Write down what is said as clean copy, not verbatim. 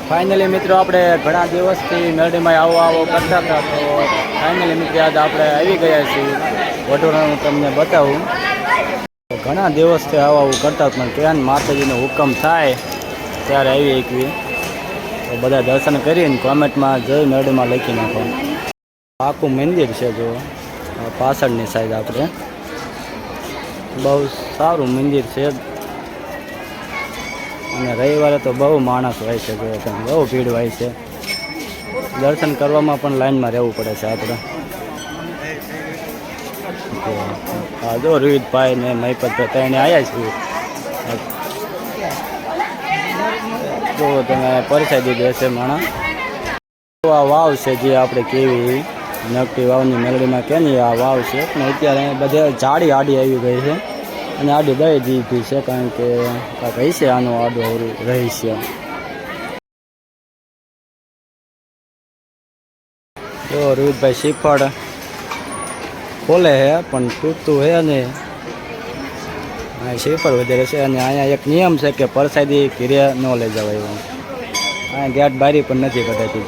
Finally મિત્રો આપણે ઘણા દિવસથી મેરડીમાં આવો કરતા હતા, તો ફાઇનલી મિત્રો આજે આપણે આવી ગયા છીએ વઢોરાનું તમને બતાવું. ઘણા દિવસથી આવું કરતા પણ ત્યાં માતાજીનો હુકમ થાય ત્યારે આવી એકવી, તો બધા દર્શન કરીને કોમેન્ટમાં જય મેરડીમાં લખી નાખો. આખું મંદિર છે જો પાછળની સાઈડ, આપણે બહુ સારું મંદિર છે અને રવિવારે તો બહુ માણસ હોય છે, જો તમે બહુ ભીડ હોય છે. દર્શન કરવામાં પણ લાઈનમાં રહેવું પડે છે આપણે. હા જો રોહિતભાઈ ને મહિપતભાઈ ત્રણે આવ્યા છીએ. જો તમે પરિચય દીધો છે માણસ. આ વાવ છે જે આપણે કેવી નકટી વાવની મેલડીમાં કે નહીં, આ વાવ છે પણ અત્યારે બધે જાડી આડી આવી ગઈ છે અને આડી દઈ દીધી છે, કારણ કે કાંઈક હશે આનું આડું અવરું રહી છે. જો રોહિતભાઈ શ્રીફળ ખોલે છે પણ તૂટતું છે ને શ્રીફળ વધારે છે. અને અહીંયા એક નિયમ છે કે પરસાદી ઘીરે ન લઈ જવાય, એવું અહીંયા ગેટ બારી પણ નથી કદાચી.